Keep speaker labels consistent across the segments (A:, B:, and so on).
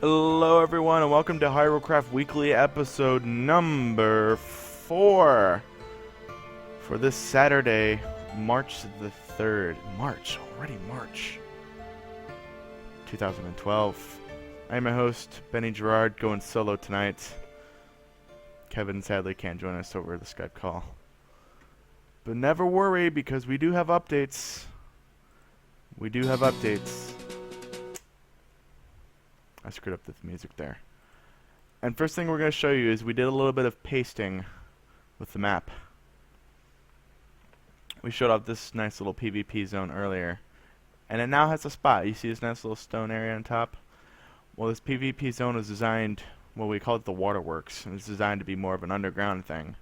A: Hello everyone and welcome to Hyrulecraft Weekly episode number 4 for this Saturday, March the 3rd. March 2012. I'm your host, Benny Gerard, going solo tonight. Kevin sadly can't join us over the Skype call. But never worry, because we do have updates. I screwed up the music there. And first thing we're going to show you is we did a little bit of pasting with the map. We showed off this nice little PvP zone earlier, and it now has a spot. You see this nice little stone area on top? Well, this PvP zone is designed, well, we call it the waterworks, and it's designed to be more of an underground thing.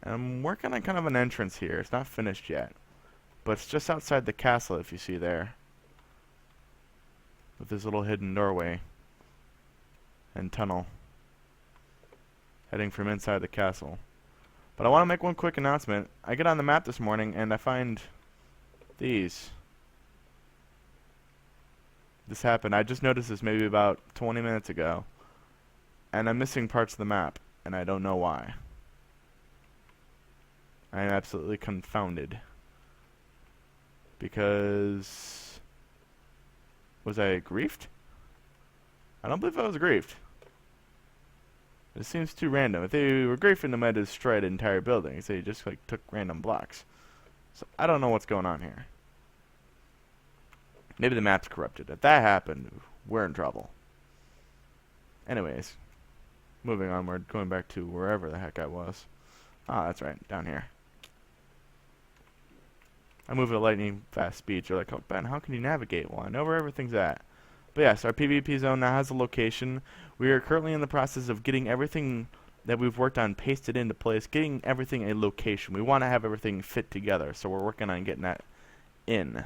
A: And I'm working on kind of an entrance here. It's not finished yet, but it's just outside the castle, if you see there, with this little hidden doorway and tunnel heading from inside the castle. But I want to make one quick announcement. I get on the map this morning and I find these. This happened. I just noticed this maybe about 20 minutes ago, and I'm missing parts of the map, and I don't know why. I am absolutely confounded, because was I griefed? I don't believe I was griefed. It seems too random. If they were griefing, they might have destroyed an entire building. So you just like took random blocks. So I don't know what's going on here. Maybe the map's corrupted. If that happened, we're in trouble. Anyways, moving on. We're going back to wherever the heck I was. Ah, that's right, down here. I move at a lightning fast speed. You're like, oh, Ben, how can you navigate? Well, I know where everything's at. But yes, our PvP zone now has a location. We are currently in the process of getting everything that we've worked on pasted into place, getting everything a location. We want to have everything fit together, so we're working on getting that in.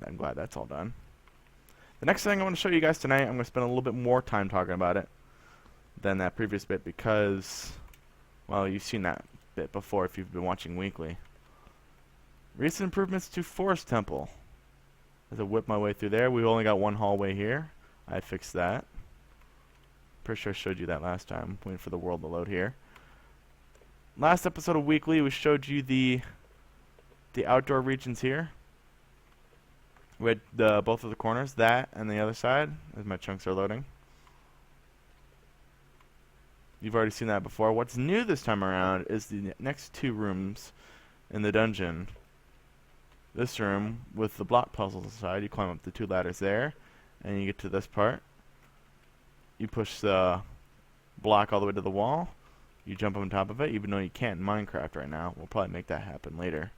A: I'm glad that's all done. The next thing I want to show you guys tonight, I'm going to spend a little bit more time talking about it than that previous bit because, well, you've seen that bit before if you've been watching weekly. Recent improvements to Forest Temple. As I whip my way through there, we've only got one hallway here. I fixed that. Pretty sure I showed you that last time. Waiting for the world to load here. Last episode of Weekly, we showed you the outdoor regions here. We had both of the corners, that and the other side, as my chunks are loading. You've already seen that before. What's new this time around is the next two rooms in the dungeon. This room with the block puzzles inside, you climb up the two ladders there, and you get to this part. You push the block all the way to the wall. You jump on top of it, even though you can't in Minecraft right now. We'll probably make that happen later.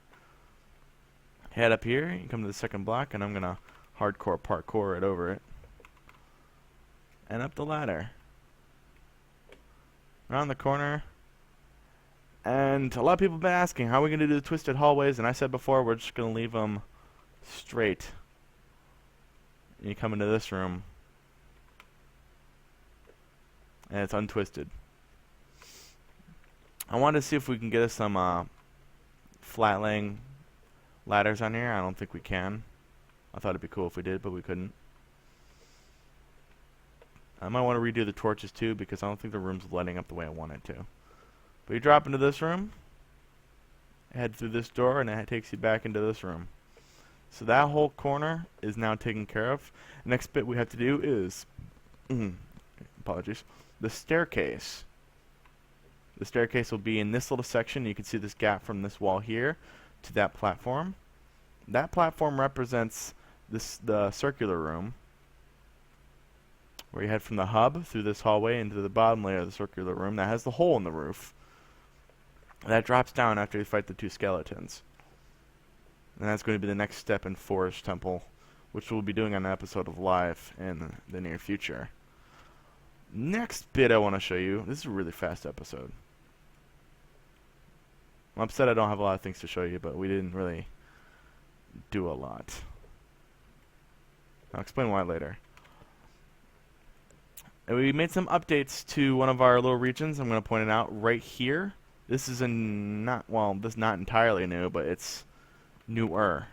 A: Head up here, you come to the second block, and I'm going to hardcore parkour it over it. And up the ladder. Around the corner. And a lot of people have been asking, how are we going to do the twisted hallways? And I said before, we're just going to leave them straight. And you come into this room, and it's untwisted. I wanted to see if we can get us some flat laying ladders on here. I don't think we can. I thought it'd be cool if we did, but we couldn't. I might want to redo the torches too, because I don't think the room's lighting up the way I want it to. But you drop into this room, head through this door, and it takes you back into this room. So that whole corner is now taken care of. The next bit we have to do is, apologies, the staircase. The staircase will be in this little section. You can see this gap from this wall here to that platform. That platform represents the circular room, where you head from the hub through this hallway into the bottom layer of the circular room that has the hole in the roof. That drops down after you fight the two skeletons. And that's going to be the next step in Forest Temple, which we'll be doing on an episode of Live in the near future. Next bit I want to show you, this is a really fast episode. I'm upset I don't have a lot of things to show you, but we didn't really do a lot. I'll explain why later. And we made some updates to one of our little regions. I'm going to point it out right here. This is this is not entirely new, but it's newer.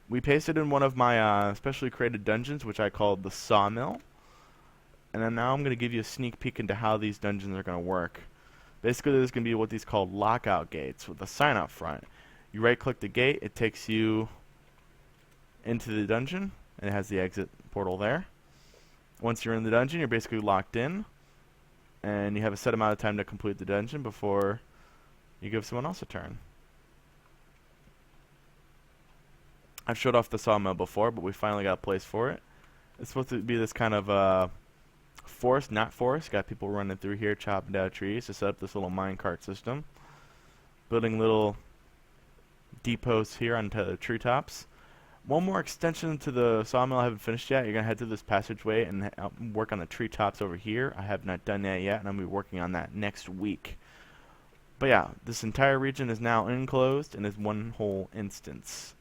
A: we pasted in one of my specially created dungeons, which I called the Sawmill. And then now I'm going to give you a sneak peek into how these dungeons are going to work. Basically, there's going to be what these called lockout gates with a sign out front. You right-click the gate, it takes you into the dungeon, and it has the exit portal there. Once you're in the dungeon, you're basically locked in, and you have a set amount of time to complete the dungeon before you give someone else a turn. I've showed off the sawmill before, but we finally got a place for it. It's supposed to be this kind of forest, not forest. Got people running through here, chopping down trees to set up this little minecart system. Building little depots here onto the treetops. One more extension to the sawmill I haven't finished yet. You're going to head through this passageway and work on the treetops over here. I have not done that yet, and I'm going to be working on that next week. But yeah, this entire region is now enclosed and is one whole instance.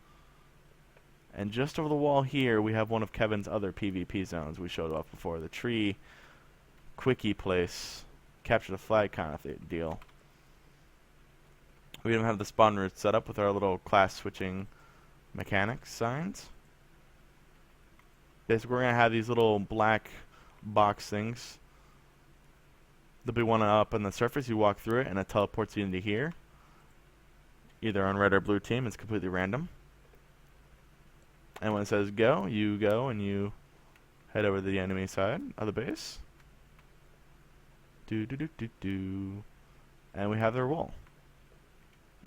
A: And just over the wall here, we have one of Kevin's other PvP zones we showed off before. The tree quickie place, capture the flag kind of deal. We even have the spawn route set up with our little class switching mechanics signs. Basically, we're going to have these little black box things. There'll be one up on the surface. You walk through it, and it teleports you into here. Either on red or blue team. It's completely random. And when it says go, you go and you head over to the enemy side of the base. And we have their wall.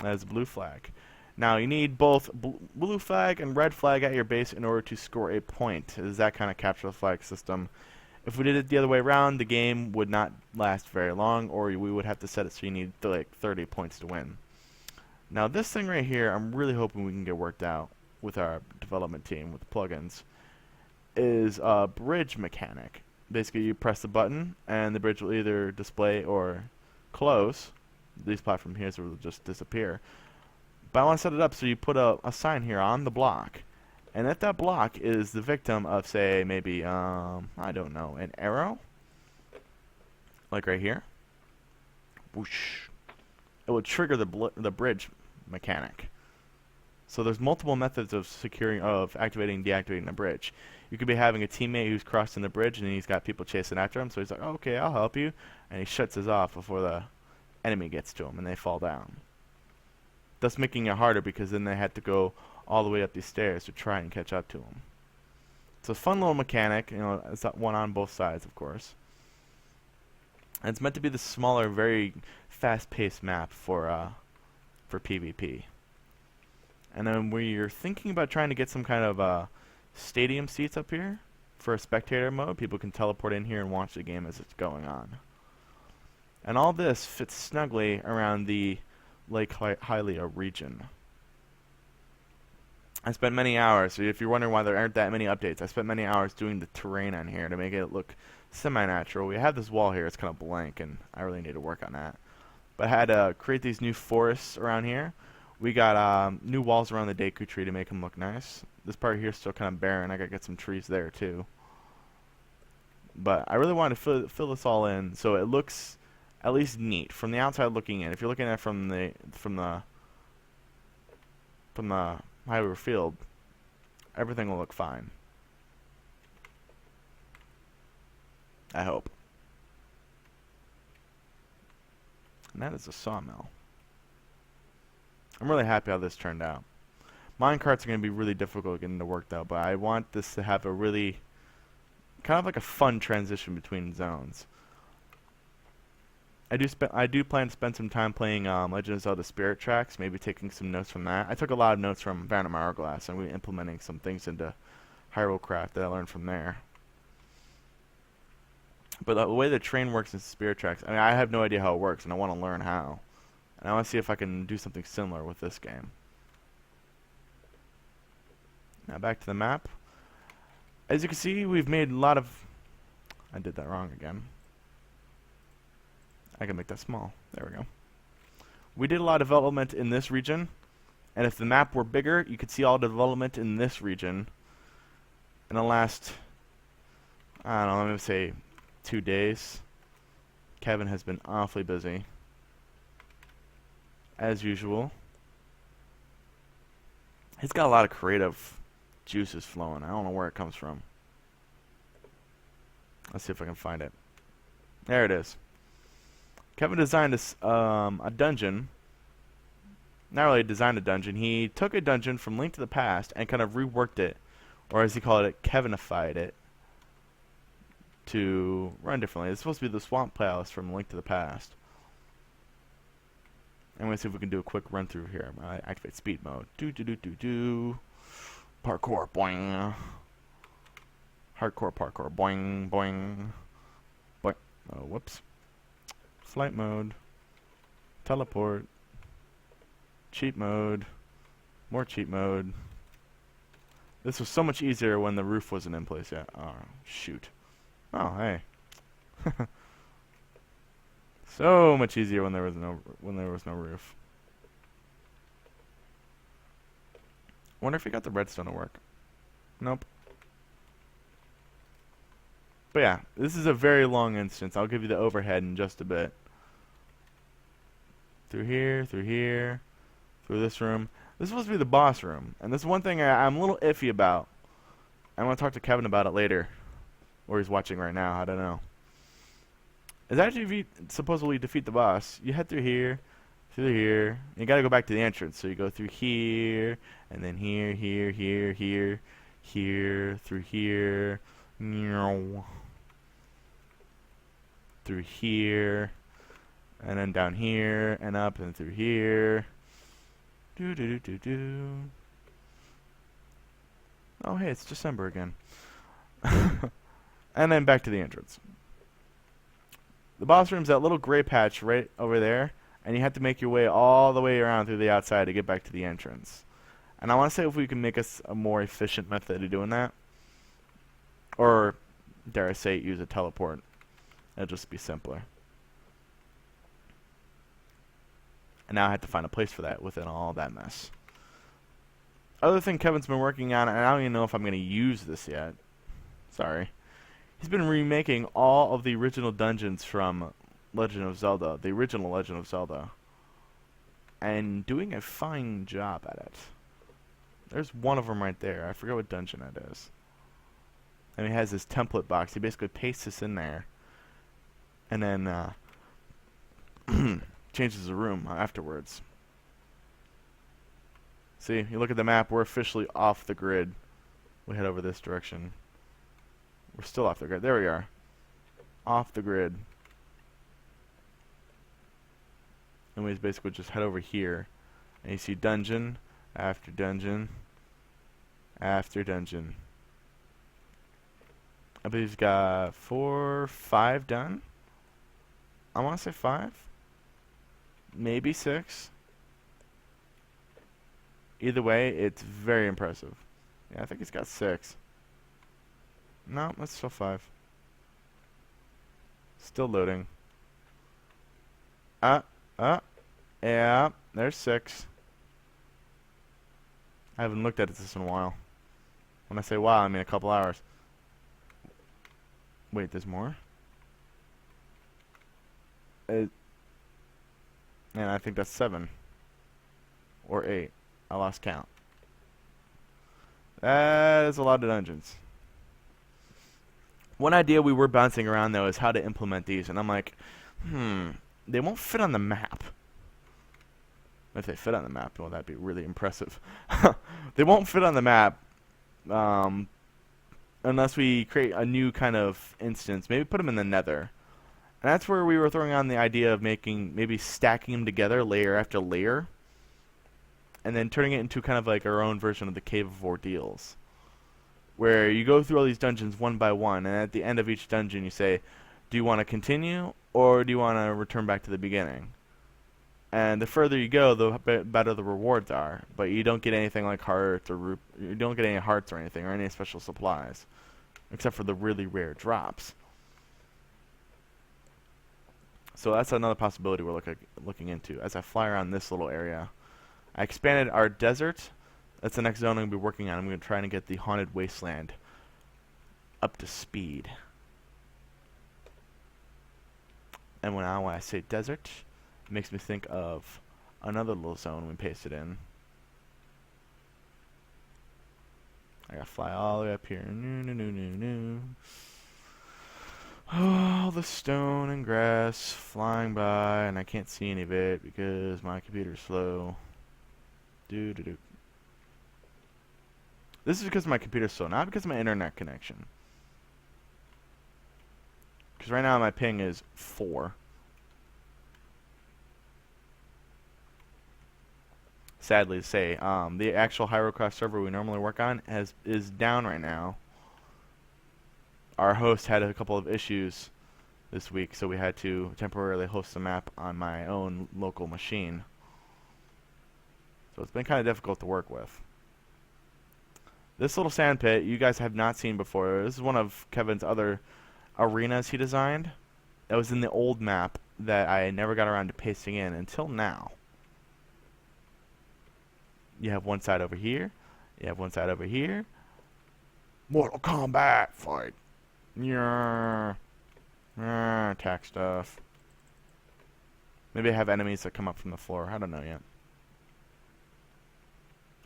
A: As a blue flag. Now you need both blue flag and red flag at your base in order to score a point. It is that kind of capture the flag system. If we did it the other way around, the game would not last very long, or we would have to set it so you need like 30 points to win. Now this thing right here, I'm really hoping we can get worked out with our development team, with the plugins, is a bridge mechanic. Basically, you press the button, and the bridge will either display or close. These platforms here will just disappear. But I want to set it up so you put a sign here on the block. And if that block is the victim of, say, maybe, I don't know, an arrow, like right here, whoosh, it would trigger the bridge mechanic. So there's multiple methods of activating and deactivating the bridge. You could be having a teammate who's crossing the bridge and he's got people chasing after him, so he's like, oh, okay, I'll help you, and he shuts his off before the enemy gets to him and they fall down. Thus making it harder because then they had to go all the way up these stairs to try and catch up to him. It's a fun little mechanic, you know, it's that one on both sides, of course. And it's meant to be the smaller, very fast-paced map for PvP. And then we're thinking about trying to get some kind of stadium seats up here for a spectator mode. People can teleport in here and watch the game as it's going on. And all this fits snugly around the Lake Hylia region. I spent many hours, so if you're wondering why there aren't that many updates, I spent many hours doing the terrain on here to make it look semi-natural. We have this wall here, it's kind of blank, and I really need to work on that. But I had to create these new forests around here. We got new walls around the Deku tree to make them look nice. This part here is still kind of barren. I got to get some trees there too. But I really wanted to fill this all in so it looks at least neat from the outside looking in. If you're looking at it from the highway field, everything will look fine. I hope. And that is a sawmill. I'm really happy how this turned out. Minecarts are going to be really difficult getting to work though, but I want this to have a really kind of like a fun transition between zones. I do plan to spend some time playing Legend of Zelda Spirit Tracks, maybe taking some notes from that. I took a lot of notes from Phantom Hourglass, and we're implementing some things into Hyrulecraft that I learned from there. But the way the train works in Spirit Tracks, I mean, I have no idea how it works, and I want to learn how. And I want to see if I can do something similar with this game. Now back to the map. As you can see, we've made a lot of... I did that wrong again. I can make that small. There we go. We did a lot of development in this region. And if the map were bigger, you could see all the development in this region. In the last, I don't know, let me say 2 days. Kevin has been awfully busy. As usual. He's got a lot of creative juice is flowing. I don't know where it comes from. Let's see if I can find it. There it is. Kevin designed a dungeon. Not really designed a dungeon. He took a dungeon from Link to the Past and kind of reworked it, or as he called it, Kevinified it, to run differently. It's supposed to be the Swamp Palace from Link to the Past. I'm going to see if we can do a quick run through here. Activate speed mode. Parkour, boing. Hardcore parkour, boing, boing. Boing. Oh, whoops. Flight mode. Teleport. Cheat mode. More cheat mode. This was so much easier when the roof wasn't in place yet. Oh, shoot. Oh, hey. So much easier when there was no roof. Wonder if he got the redstone to work. Nope. But yeah, this is a very long instance. I'll give you the overhead in just a bit. Through here, through this room. This is supposed to be the boss room, and this is one thing I'm a little iffy about. I want to talk to Kevin about it later, or he's watching right now. I don't know. Is actually if you supposedly defeat the boss, you head through here. You gotta go back to the entrance. So you go through here, and then here, through here, through here, and then down here, and up and through here. Oh, hey, it's December again. And then back to the entrance. The boss room's that little gray patch right over there, and you have to make your way all the way around through the outside to get back to the entrance. And I want to say if we can make us a more efficient method of doing that, or dare I say, use a teleport. It'll just be simpler. And now I have to find a place for that within all that mess. Other thing Kevin's been working on, and I don't even know if I'm going to use this yet. Sorry. He's been remaking all of the original dungeons from Legend of Zelda, the original Legend of Zelda, and doing a fine job at it. There's one of them right there. I forget what dungeon it is. And he has this template box. He basically pastes this in there, and then changes the room afterwards. See, you look at the map, we're officially off the grid. We head over this direction. We're still off the grid. There we are. Off the grid. And we basically just head over here. And you see dungeon after dungeon after dungeon. I believe he's got 4, 5 done. I want to say 5. Maybe 6. Either way, it's very impressive. Yeah, I think he's got 6. No, that's still 5. Still loading. Yeah, there's 6. I haven't looked at this in a while. When I say wow, I mean a couple hours. Wait, there's more? And I think that's 7. Or 8. I lost count. That is a lot of dungeons. One idea we were bouncing around, though, is how to implement these. And I'm like, they won't fit on the map. If they fit on the map, well, that'd be really impressive. They won't fit on the map unless we create a new kind of instance. Maybe put them in the nether. And that's where we were throwing on the idea of maybe stacking them together layer after layer. And then turning it into kind of like our own version of the Cave of Ordeals, where you go through all these dungeons one by one, and at the end of each dungeon you say, do you want to continue, or do you want to return back to the beginning? And the further you go, the better the rewards are, but you don't get anything like hearts, or you don't get any hearts or anything, or any special supplies, except for the really rare drops. So that's another possibility we're looking into. As I fly around this little area, I expanded our desert. That's the next zone I'm going to be working on. I'm going to try and get the Haunted Wasteland up to speed. And when I say desert, it makes me think of another little zone we pasted in. I gotta fly all the way up here. No. Oh, the stone and grass flying by, and I can't see any of it because my computer's slow. This is because my computer's slow, not because of my internet connection. Because right now my ping is 4. Sadly to say, the actual Hyrulecraft server we normally work on is down right now. Our host had a couple of issues this week, so we had to temporarily host the map on my own local machine. So it's been kind of difficult to work with. This little sand pit you guys have not seen before. This is one of Kevin's other arenas he designed. That was in the old map that I never got around to pasting in until now. You have one side over here. You have one side over here. Mortal Kombat fight. Yeah. Attack stuff. Maybe I have enemies that come up from the floor. I don't know yet.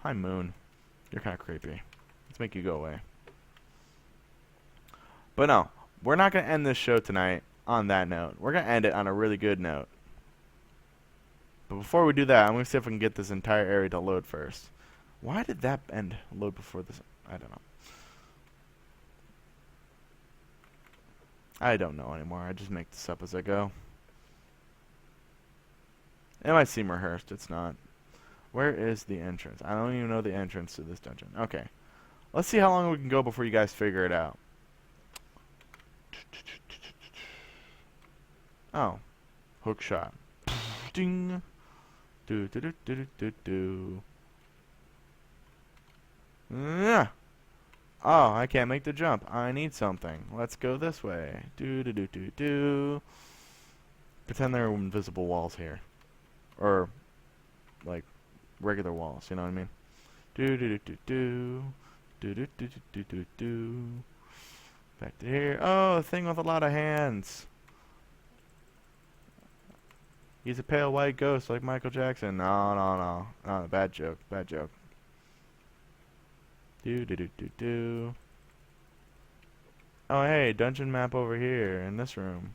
A: Hi, Moon. You're kind of creepy. Let's make you go away. But no, we're not going to end this show tonight on that note. We're going to end it on a really good note. But before we do that, I'm going to see if we can get this entire area to load first. Why did that end load before this? I don't know. I don't know anymore. I just make this up as I go. It might seem rehearsed. It's not. Where is the entrance? I don't even know the entrance to this dungeon. Okay. Let's see how long we can go before you guys figure it out. Oh. Hook shot. Ding. Do do do do do do. Yeah. Oh, I can't make the jump. I need something. Let's go this way. Do do do do do. Pretend there are invisible walls here, or like regular walls. You know what I mean? Do do do do do. Do do do do do do. Back to here. Oh, a thing with a lot of hands. He's a pale white ghost like Michael Jackson. No. Bad joke. Bad joke. Do do do do do. Oh hey, dungeon map over here in this room.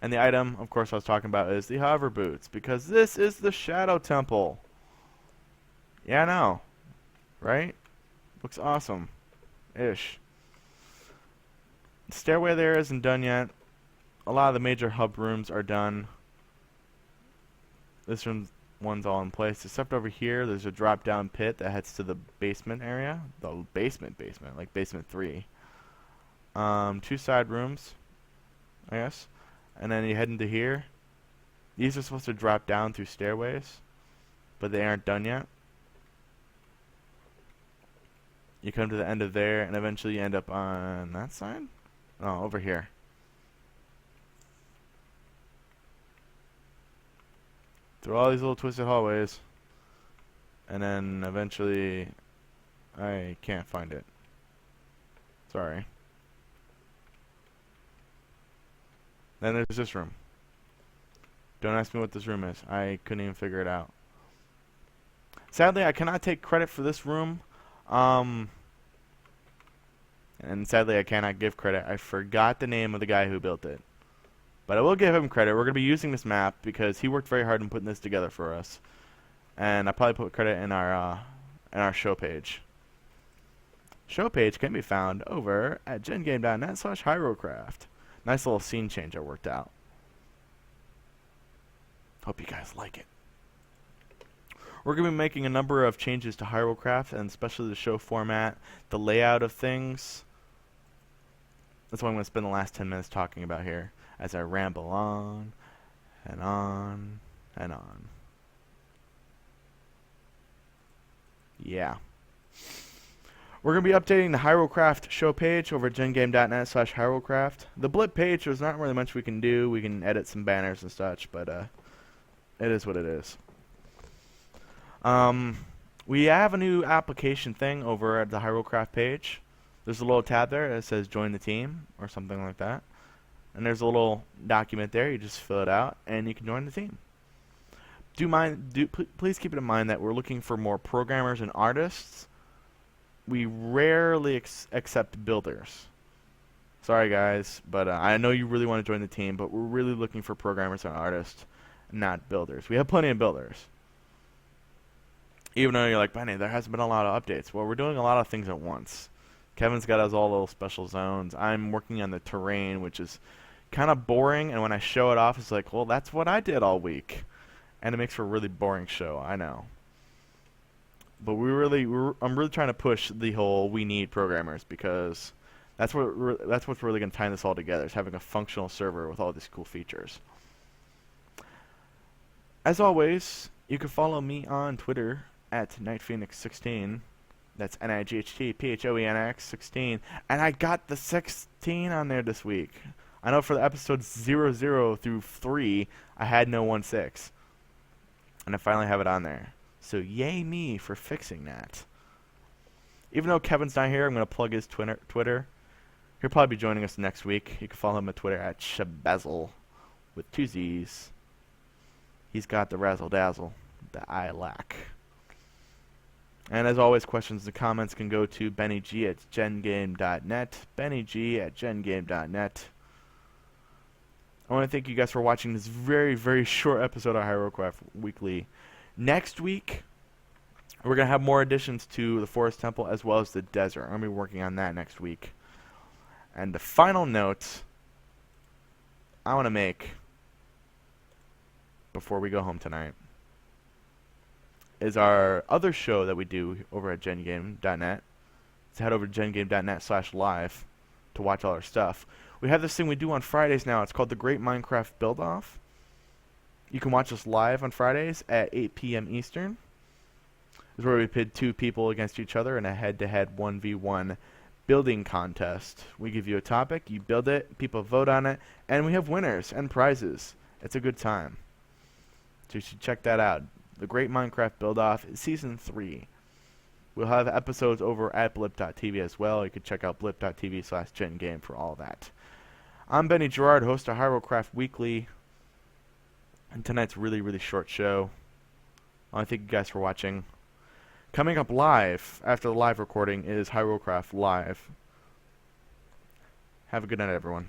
A: And the item, of course, I was talking about is the hover boots, because this is the Shadow Temple. Yeah, I know. Right? Looks awesome. Ish. The stairway there isn't done yet. A lot of the major hub rooms are done. This one's all in place, except over here there's a drop down pit that heads to the basement area. The basement, like basement 3. 2 side rooms, I guess. And then you head into here. These are supposed to drop down through stairways, but they aren't done yet. You come to the end of there, and eventually you end up on that side? Oh, over here. Through all these little twisted hallways. And then eventually I can't find it. Sorry. Then there's this room. Don't ask me what this room is. I couldn't even figure it out. Sadly, I cannot take credit for this room. And sadly, I cannot give credit. I forgot the name of the guy who built it. But I will give him credit. We're going to be using this map because he worked very hard in putting this together for us. And I'll probably put credit in our show page. Show page can be found over at gengame.net/Hyrulecraft. Nice little scene change I worked out. Hope you guys like it. We're going to be making a number of changes to Hyrulecraft, and especially the show format, the layout of things. That's what I'm going to spend the last 10 minutes talking about here, as I ramble on, and on, and on. Yeah. We're going to be updating the Hyrulecraft show page over at gengame.net/Hyrulecraft. The blip page, there's not really much we can do. We can edit some banners and such, but it is what it is. We have a new application thing over at the Hyrulecraft page. There's a little tab there that says join the team or something like that. And there's a little document there. You just fill it out and you can join the team. Please keep it in mind that we're looking for more programmers and artists. We rarely accept builders. Sorry guys, but I know you really want to join the team, but we're really looking for programmers and artists, not builders. We have plenty of builders. Even though you're like, Benny, there hasn't been a lot of updates. Well, we're doing a lot of things at once. Kevin's got his all little special zones. I'm working on the terrain, which is kind of boring, and when I show it off, it's like, well, that's what I did all week. And it makes for a really boring show, I know. But I'm really trying to push the whole we need programmers, because that's what's really going to tie this all together, is having a functional server with all these cool features. As always, you can follow me on Twitter at NightPhoenix16. That's NIGHTPHOENX 16. And I got the 16 on there this week. I know for the episodes 00 through 3, I had no 16. And I finally have it on there. So yay me for fixing that. Even though Kevin's not here, I'm going to plug his Twitter. He'll probably be joining us next week. You can follow him on Twitter at Shabezzle with 2 Z's. He's got the razzle dazzle that I lack. And as always, questions and comments can go to BennyG at GenGAME.net. BennyG at GenGAME.net. I want to thank you guys for watching this very, very short episode of Hyrulecraft Weekly. Next week, we're going to have more additions to the Forest Temple as well as the desert. I'm going to be working on that next week. And the final note I want to make before we go home tonight is our other show that we do over at GenGAME.net. So head over to GenGAME.net/live to watch all our stuff. We have this thing we do on Fridays now. It's called the Great Minecraft Build-Off. You can watch us live on Fridays at 8 p.m. Eastern. This is where we pit 2 people against each other in a head-to-head 1v1 building contest. We give you a topic, you build it, people vote on it, and we have winners and prizes. It's a good time. So you should check that out. The Great Minecraft Build-Off is Season 3. We'll have episodes over at blip.tv as well. You can check out blip.tv/GenGame for all that. I'm Benny Gerard, host of Hyrulecraft Weekly. And tonight's really, really short show. I want to thank you guys for watching. Coming up live after the live recording is Hyrulecraft Live. Have a good night, everyone.